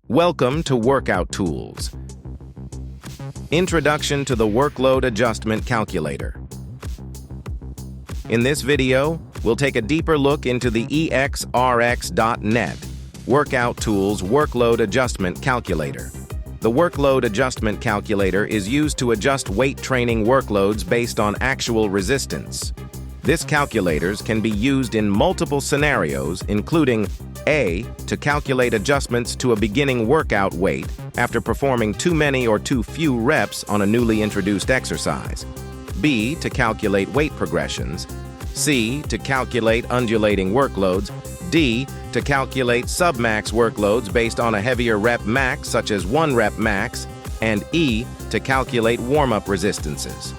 Welcome to Workout Tools. Introduction to the Workload Adjustment Calculator. In this video, we'll take a deeper look into the EXRX.net Workout Tools Workload Adjustment Calculator. The Workload Adjustment Calculator is used to adjust weight training workloads based on actual resistance. This calculator can be used in multiple scenarios, including A, to calculate adjustments to a beginning workout weight after performing too many or too few reps on a newly introduced exercise. B, to calculate weight progressions. C, to calculate undulating workloads. D, to calculate submax workloads based on a heavier rep max, such as 1 rep max. And E, to calculate warm-up resistances.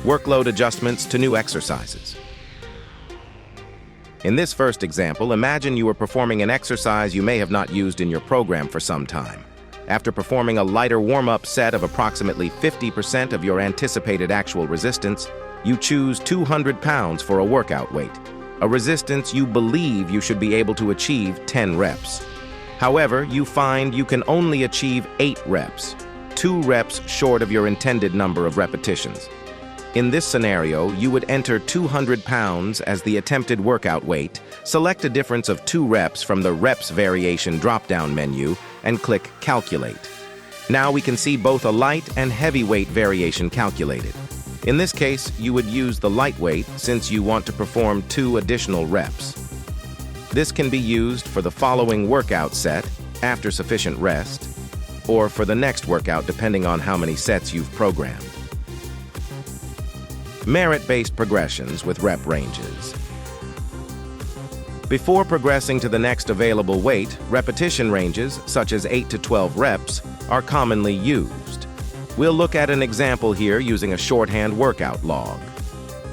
Workload adjustments to new exercises. In this first example, imagine you are performing an exercise you may have not used in your program for some time. After performing a lighter warm-up set of approximately 50% of your anticipated actual resistance, you choose 200 pounds for a workout weight, a resistance you believe you should be able to achieve 10 reps. However, you find you can only achieve 8 reps, 2 reps short of your intended number of repetitions. In this scenario, you would enter 200 pounds as the attempted workout weight, select a difference of 2 reps from the Reps Variation drop-down menu, and click Calculate. Now we can see both a light and heavy weight variation calculated. In this case, you would use the light weight since you want to perform 2 additional reps. This can be used for the following workout set after sufficient rest, or for the next workout depending on how many sets you've programmed. Merit-based progressions with rep ranges. Before progressing to the next available weight, repetition ranges, such as 8 to 12 reps, are commonly used. We'll look at an example here using a shorthand workout log.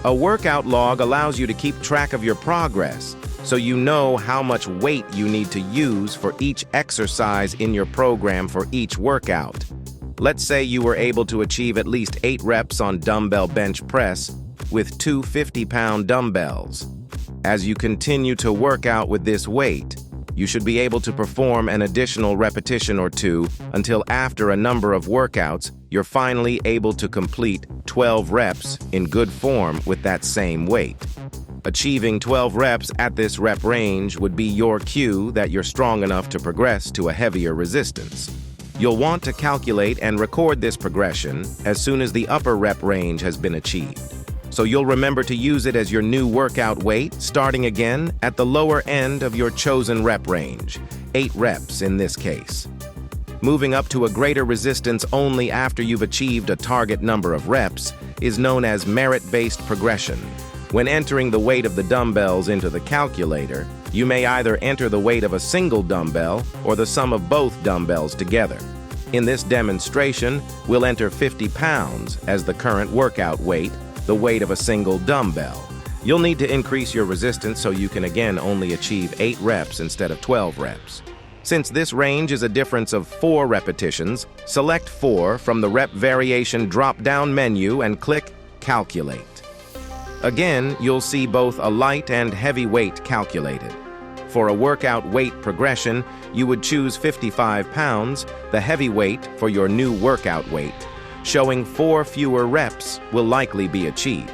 A workout log allows you to keep track of your progress, so you know how much weight you need to use for each exercise in your program for each workout. Let's say you were able to achieve at least 8 reps on dumbbell bench press with 2 50-pound dumbbells. As you continue to work out with this weight, you should be able to perform an additional repetition or 2 until after a number of workouts, you're finally able to complete 12 reps in good form with that same weight. Achieving 12 reps at this rep range would be your cue that you're strong enough to progress to a heavier resistance. You'll want to calculate and record this progression as soon as the upper rep range has been achieved. So you'll remember to use it as your new workout weight, starting again at the lower end of your chosen rep range, 8 reps in this case. Moving up to a greater resistance only after you've achieved a target number of reps is known as merit-based progression. When entering the weight of the dumbbells into the calculator, you may either enter the weight of a single dumbbell or the sum of both dumbbells together. In this demonstration, we'll enter 50 pounds as the current workout weight, the weight of a single dumbbell. You'll need to increase your resistance so you can again only achieve 8 reps instead of 12 reps. Since this range is a difference of 4 repetitions, select 4 from the Rep Variation drop-down menu and click Calculate. Again, you'll see both a light and heavy weight calculated. For a workout weight progression, you would choose 55 pounds, the heavy weight for your new workout weight. Showing 4 fewer reps will likely be achieved.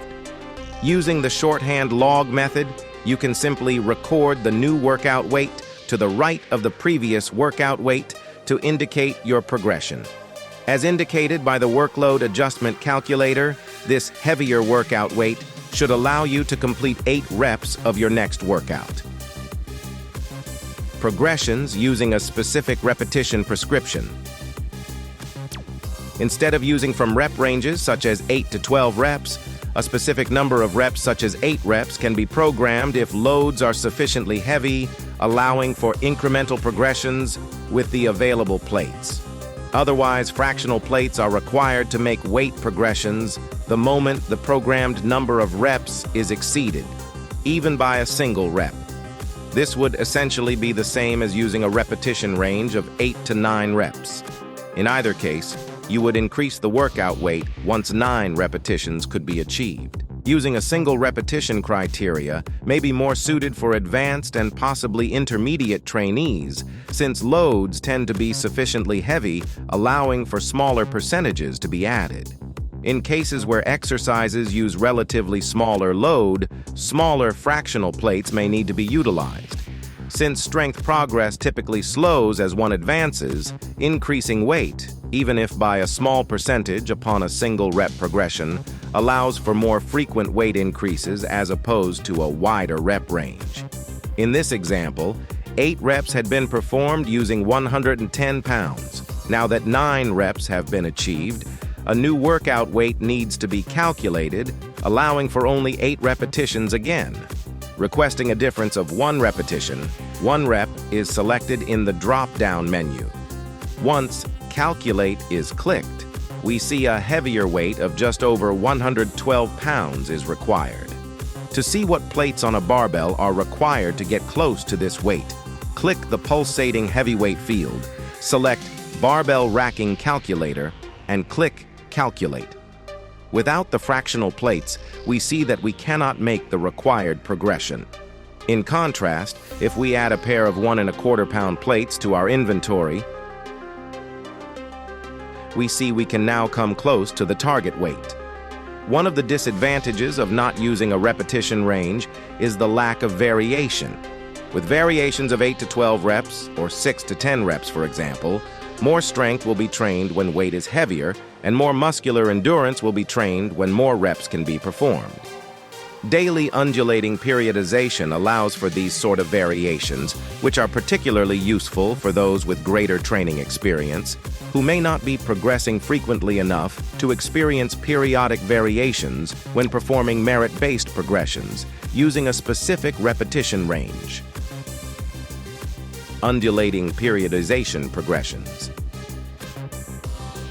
Using the shorthand log method, you can simply record the new workout weight to the right of the previous workout weight to indicate your progression. As indicated by the Workload Adjustment Calculator, this heavier workout weight should allow you to complete 8 reps of your next workout. Progressions using a specific repetition prescription. Instead of using from rep ranges such as 8 to 12 reps, a specific number of reps such as 8 reps can be programmed if loads are sufficiently heavy, allowing for incremental progressions with the available plates. Otherwise, fractional plates are required to make weight progressions the moment the programmed number of reps is exceeded, even by a single rep. This would essentially be the same as using a repetition range of 8 to 9 reps. In either case, you would increase the workout weight once 9 repetitions could be achieved. Using a single repetition criteria may be more suited for advanced and possibly intermediate trainees, since loads tend to be sufficiently heavy, allowing for smaller percentages to be added. In cases where exercises use relatively smaller load, smaller fractional plates may need to be utilized. Since strength progress typically slows as one advances, increasing weight, even if by a small percentage upon a single rep progression, allows for more frequent weight increases as opposed to a wider rep range. In this example, 8 reps had been performed using 110 pounds. Now that 9 reps have been achieved, a new workout weight needs to be calculated, allowing for only 8 repetitions again. Requesting a difference of 1 repetition, 1 rep is selected in the drop-down menu. Once Calculate is clicked, we see a heavier weight of just over 112 pounds is required. To see what plates on a barbell are required to get close to this weight, click the pulsating heavyweight field, select Barbell Racking Calculator, and click Calculate. Without the fractional plates, we see that we cannot make the required progression. In contrast, if we add a pair of 1¼ pound plates to our inventory, we see we can now come close to the target weight. One of the disadvantages of not using a repetition range is the lack of variation. With variations of 8 to 12 reps, or 6 to 10 reps for example, more strength will be trained when weight is heavier, and more muscular endurance will be trained when more reps can be performed. Daily undulating periodization allows for these sort of variations, which are particularly useful for those with greater training experience, who may not be progressing frequently enough to experience periodic variations when performing merit-based progressions, using a specific repetition range. Undulating periodization progressions.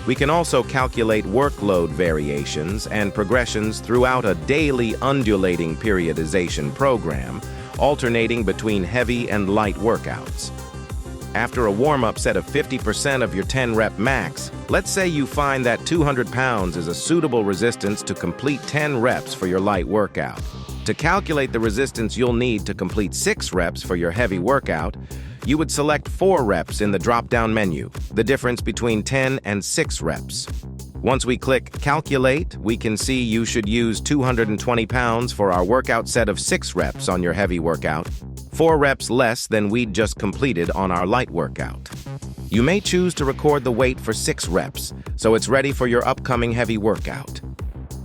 We can also calculate workload variations and progressions throughout a daily undulating periodization program, alternating between heavy and light workouts. After a warm-up set of 50% of your 10-rep max, let's say you find that 200 pounds is a suitable resistance to complete 10 reps for your light workout. To calculate the resistance you'll need to complete 6 reps for your heavy workout, you would select 4 reps in the drop-down menu, the difference between 10 and 6 reps. Once we click Calculate, we can see you should use 220 pounds for our workout set of 6 reps on your heavy workout, 4 reps less than we'd just completed on our light workout. You may choose to record the weight for 6 reps, so it's ready for your upcoming heavy workout.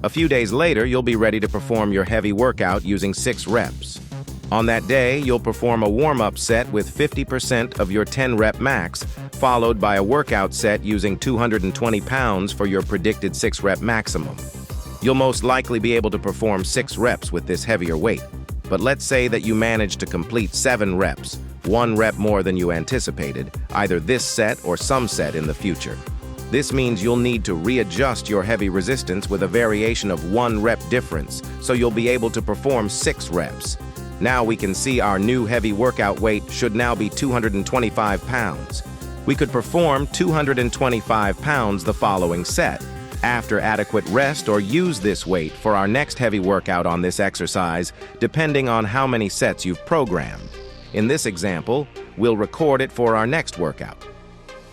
A few days later, you'll be ready to perform your heavy workout using 6 reps. On that day, you'll perform a warm-up set with 50% of your 10-rep max, followed by a workout set using 220 pounds for your predicted 6-rep maximum. You'll most likely be able to perform 6 reps with this heavier weight, but let's say that you manage to complete 7 reps, 1 rep more than you anticipated, either this set or some set in the future. This means you'll need to readjust your heavy resistance with a variation of 1 rep difference, so you'll be able to perform 6 reps. Now we can see our new heavy workout weight should now be 225 pounds. We could perform 225 pounds the following set, after adequate rest, or use this weight for our next heavy workout on this exercise, depending on how many sets you've programmed. In this example, we'll record it for our next workout.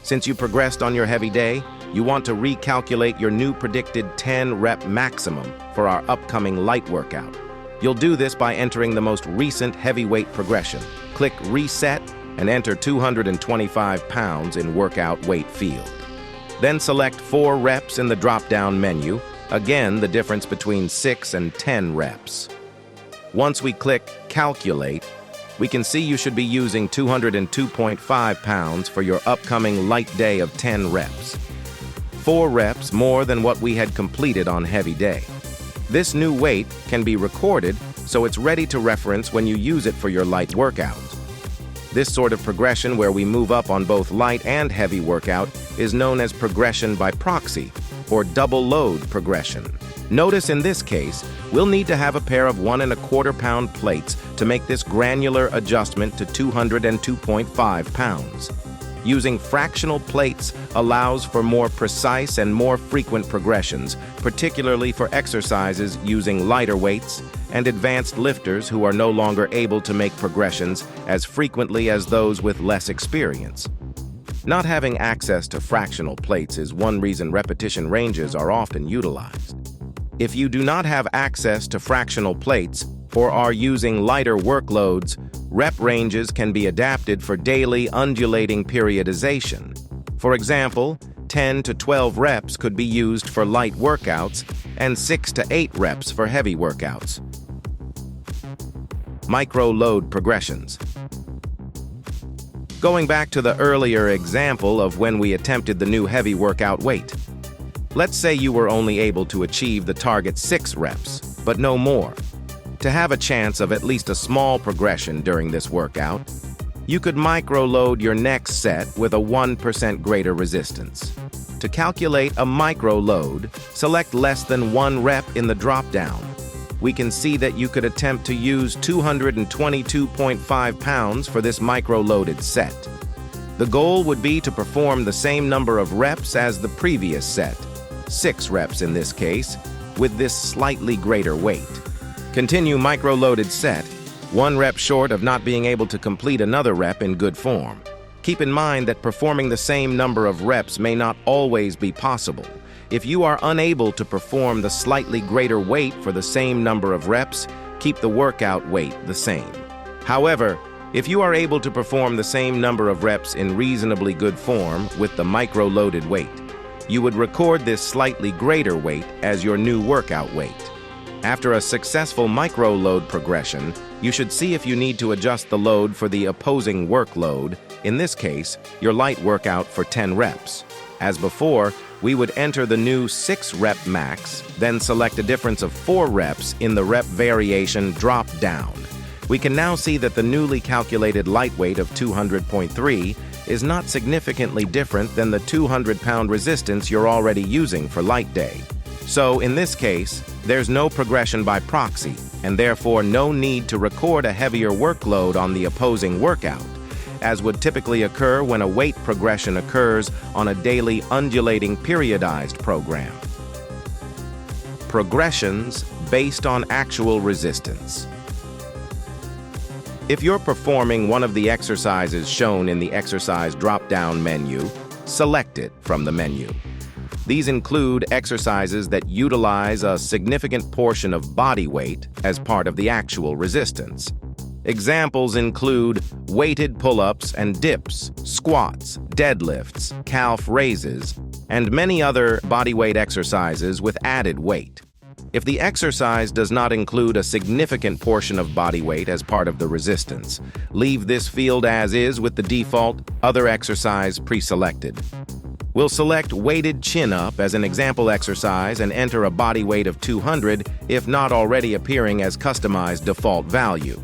Since you progressed on your heavy day, you want to recalculate your new predicted 10-rep maximum for our upcoming light workout. You'll do this by entering the most recent heavyweight progression. Click Reset and enter 225 pounds in workout weight field. Then select 4 reps in the drop-down menu, again the difference between 6 and 10 reps. Once we click Calculate, we can see you should be using 202.5 pounds for your upcoming light day of 10 reps. 4 reps more than what we had completed on heavy day. This new weight can be recorded, so it's ready to reference when you use it for your light workout. This sort of progression, where we move up on both light and heavy workout, is known as progression by proxy, or double load progression. Notice in this case, we'll need to have a pair of 1¼ pound plates to make this granular adjustment to 202.5 pounds. Using fractional plates allows for more precise and more frequent progressions, particularly for exercises using lighter weights and advanced lifters who are no longer able to make progressions as frequently as those with less experience. Not having access to fractional plates is one reason repetition ranges are often utilized. If you do not have access to fractional plates or are using lighter workloads, rep ranges can be adapted for daily undulating periodization. For example, 10 to 12 reps could be used for light workouts and 6 to 8 reps for heavy workouts. Microload progressions. Going back to the earlier example of when we attempted the new heavy workout weight. Let's say you were only able to achieve the target 6 reps, but no more. To have a chance of at least a small progression during this workout, you could microload your next set with a 1% greater resistance. To calculate a microload, select less than 1 rep in the drop-down. We can see that you could attempt to use 222.5 pounds for this microloaded set. The goal would be to perform the same number of reps as the previous set, 6 reps in this case, with this slightly greater weight. Continue microloaded set, 1 rep short of not being able to complete another rep in good form. Keep in mind that performing the same number of reps may not always be possible. If you are unable to perform the slightly greater weight for the same number of reps, keep the workout weight the same. However, if you are able to perform the same number of reps in reasonably good form with the microloaded weight, you would record this slightly greater weight as your new workout weight. After a successful microload progression, you should see if you need to adjust the load for the opposing workload, in this case, your light workout for 10 reps. As before, we would enter the new 6-rep max, then select a difference of 4 reps in the rep variation drop-down. We can now see that the newly calculated light weight of 200.3 is not significantly different than the 200-pound resistance you're already using for light day. So, in this case, there's no progression by proxy, and therefore no need to record a heavier workload on the opposing workout, as would typically occur when a weight progression occurs on a daily undulating periodized program. Progressions based on actual resistance. If you're performing one of the exercises shown in the exercise drop-down menu, select it from the menu. These include exercises that utilize a significant portion of body weight as part of the actual resistance. Examples include weighted pull-ups and dips, squats, deadlifts, calf raises, and many other bodyweight exercises with added weight. If the exercise does not include a significant portion of body weight as part of the resistance, leave this field as is with the default Other Exercise pre-selected. We'll select weighted chin-up as an example exercise and enter a body weight of 200 if not already appearing as customized default value.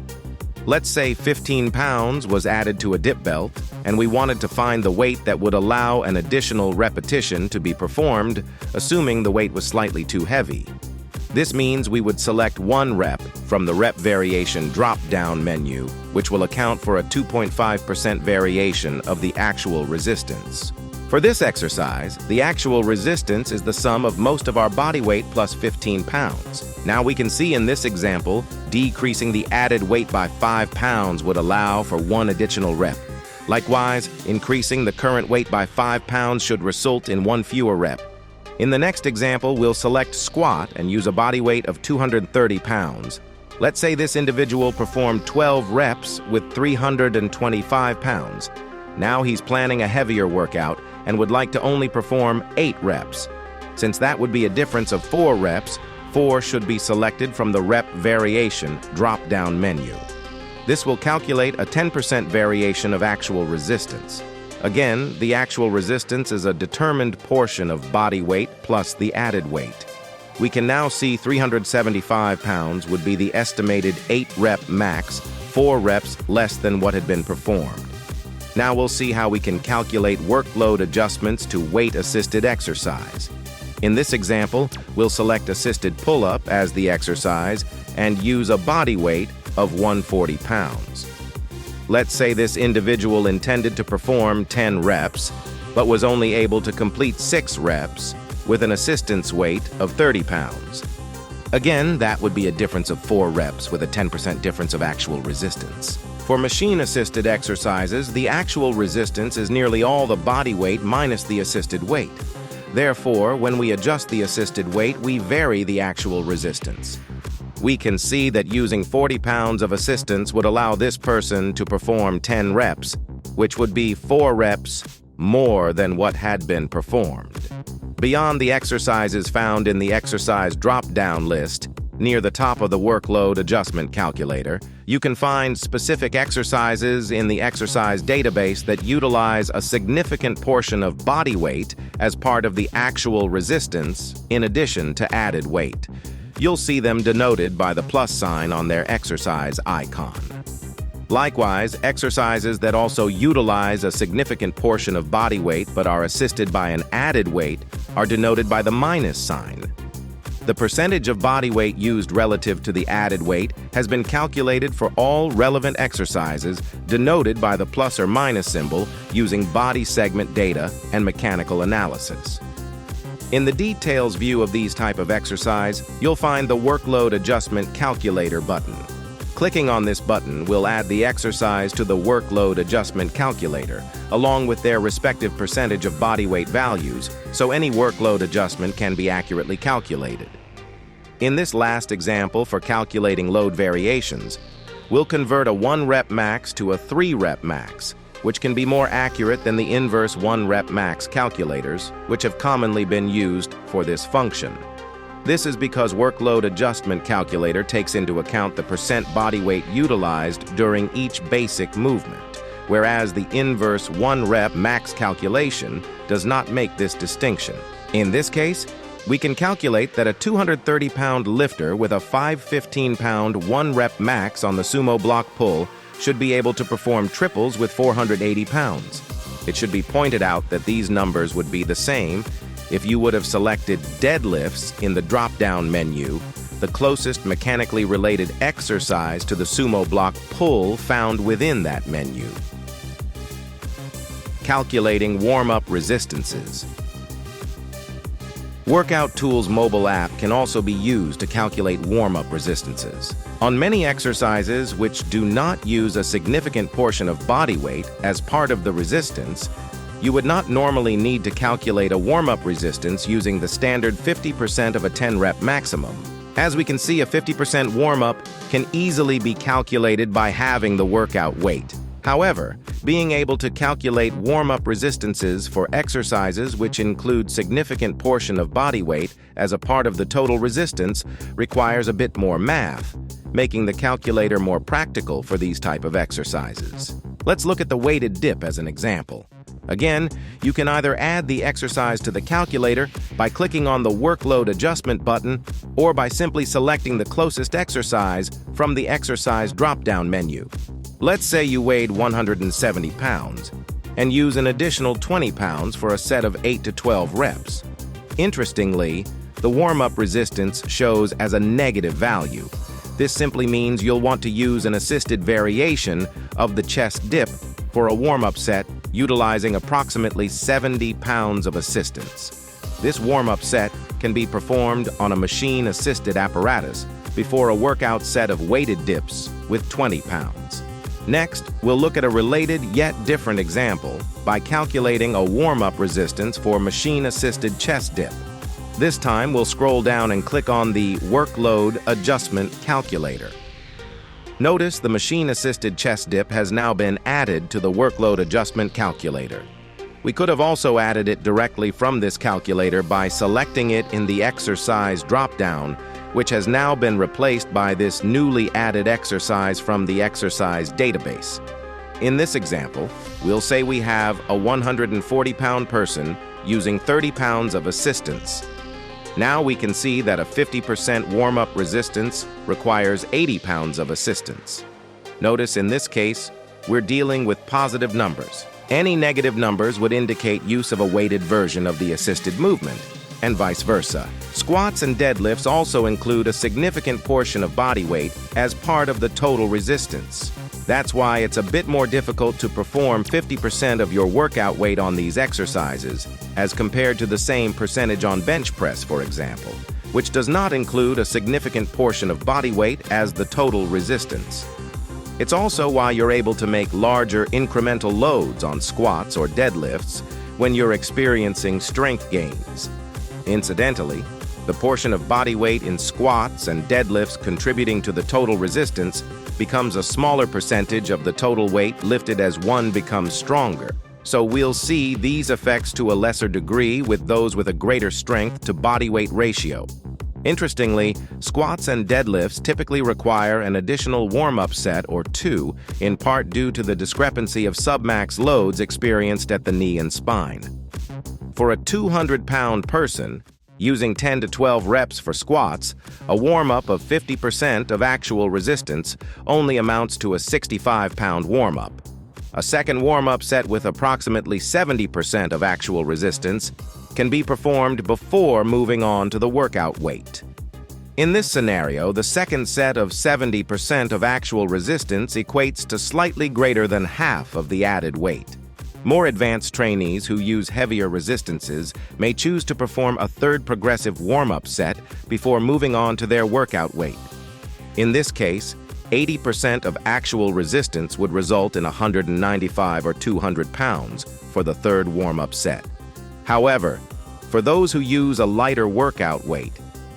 Let's say 15 pounds was added to a dip belt, and we wanted to find the weight that would allow an additional repetition to be performed, assuming the weight was slightly too heavy. This means we would select 1 rep from the rep variation drop-down menu, which will account for a 2.5% variation of the actual resistance. For this exercise, the actual resistance is the sum of most of our body weight plus 15 pounds. Now we can see in this example, decreasing the added weight by 5 pounds would allow for 1 additional rep. Likewise, increasing the current weight by 5 pounds should result in 1 fewer rep. In the next example, we'll select squat and use a body weight of 230 pounds. Let's say this individual performed 12 reps with 325 pounds. Now he's planning a heavier workout and would like to only perform 8 reps. Since that would be a difference of 4 reps, 4 should be selected from the rep variation drop-down menu. This will calculate a 10% variation of actual resistance. Again, the actual resistance is a determined portion of body weight plus the added weight. We can now see 375 pounds would be the estimated 8-rep max, 4 reps less than what had been performed. Now we'll see how we can calculate workload adjustments to weight-assisted exercise. In this example, we'll select assisted pull-up as the exercise and use a body weight of 140 pounds. Let's say this individual intended to perform 10 reps, but was only able to complete 6 reps with an assistance weight of 30 pounds. Again, that would be a difference of 4 reps with a 10% difference of actual resistance. For machine-assisted exercises, the actual resistance is nearly all the body weight minus the assisted weight. Therefore, when we adjust the assisted weight, we vary the actual resistance. We can see that using 40 pounds of assistance would allow this person to perform 10 reps, which would be 4 reps more than what had been performed. Beyond the exercises found in the exercise drop-down list, near the top of the workload adjustment calculator, you can find specific exercises in the exercise database that utilize a significant portion of body weight as part of the actual resistance in addition to added weight. You'll see them denoted by the plus sign on their exercise icon. Likewise, exercises that also utilize a significant portion of body weight but are assisted by an added weight are denoted by the minus sign. The percentage of body weight used relative to the added weight has been calculated for all relevant exercises, denoted by the plus or minus symbol using body segment data and mechanical analysis. In the details view of these type of exercise, you'll find the Workload Adjustment Calculator button. Clicking on this button will add the exercise to the Workload Adjustment Calculator, along with their respective percentage of body weight values, so any workload adjustment can be accurately calculated. In this last example for calculating load variations, we'll convert a 1-rep max to a 3-rep max, which can be more accurate than the inverse 1-rep max calculators, which have commonly been used for this function. This is because Workload Adjustment Calculator takes into account the percent body weight utilized during each basic movement, whereas the inverse 1-rep max calculation does not make this distinction. In this case, we can calculate that a 230-pound lifter with a 515-pound 1-rep max on the sumo block pull should be able to perform triples with 480 pounds. It should be pointed out that these numbers would be the same if you would have selected deadlifts in the drop-down menu, the closest mechanically related exercise to the sumo block pull found within that menu. Calculating warm-up resistances. Workout Tools mobile app can also be used to calculate warm-up resistances. On many exercises which do not use a significant portion of body weight as part of the resistance, you would not normally need to calculate a warm-up resistance using the standard 50% of a 10-rep maximum. As we can see, a 50% warm-up can easily be calculated by halving the workout weight. However, being able to calculate warm-up resistances for exercises which include significant portion of body weight as a part of the total resistance requires a bit more math, making the calculator more practical for these type of exercises. Let's look at the weighted dip as an example. Again, you can either add the exercise to the calculator by clicking on the Workload Adjustment button or by simply selecting the closest exercise from the exercise drop-down menu. Let's say you weighed 170 pounds and use an additional 20 pounds for a set of 8 to 12 reps. Interestingly, the warm-up resistance shows as a negative value. This simply means you'll want to use an assisted variation of the chest dip for a warm-up set utilizing approximately 70 pounds of assistance. This warm-up set can be performed on a machine-assisted apparatus before a workout set of weighted dips with 20 pounds. Next, we'll look at a related yet different example by calculating a warm-up resistance for machine-assisted chest dip. This time, we'll scroll down and click on the Workload Adjustment Calculator. Notice the machine-assisted chest dip has now been added to the Workload Adjustment Calculator. We could have also added it directly from this calculator by selecting it in the exercise drop-down, which has now been replaced by this newly added exercise from the exercise database. In this example, we'll say we have a 140-pound person using 30 pounds of assistance. Now we can see that a 50% warm-up resistance requires 80 pounds of assistance. Notice in this case, we're dealing with positive numbers. Any negative numbers would indicate use of a weighted version of the assisted movement, and vice versa. Squats and deadlifts also include a significant portion of body weight as part of the total resistance. That's why it's a bit more difficult to perform 50% of your workout weight on these exercises as compared to the same percentage on bench press, for example, which does not include a significant portion of body weight as the total resistance. It's also why you're able to make larger incremental loads on squats or deadlifts when you're experiencing strength gains. Incidentally, the portion of body weight in squats and deadlifts contributing to the total resistance becomes a smaller percentage of the total weight lifted as one becomes stronger. So we'll see these effects to a lesser degree with those with a greater strength to body weight ratio. Interestingly, squats and deadlifts typically require an additional warm-up set or two, in part due to the discrepancy of submax loads experienced at the knee and spine. For a 200-pound person, using 10 to 12 reps for squats, a warm-up of 50% of actual resistance only amounts to a 65-pound warm-up. A second warm-up set with approximately 70% of actual resistance can be performed before moving on to the workout weight. In this scenario, the second set of 70% of actual resistance equates to slightly greater than half of the added weight. More advanced trainees who use heavier resistances may choose to perform a third progressive warm-up set before moving on to their workout weight. In this case, 80% of actual resistance would result in 195 or 200 pounds for the third warm-up set. However, for those who use a lighter workout weight,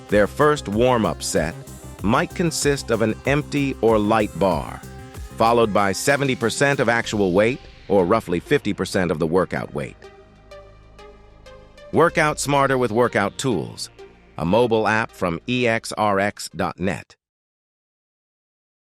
their first warm-up set might consist of an empty or light bar, followed by 70% of actual weight, or roughly 50% of the workout weight. Work out smarter with workout tools, a mobile app from exrx.net.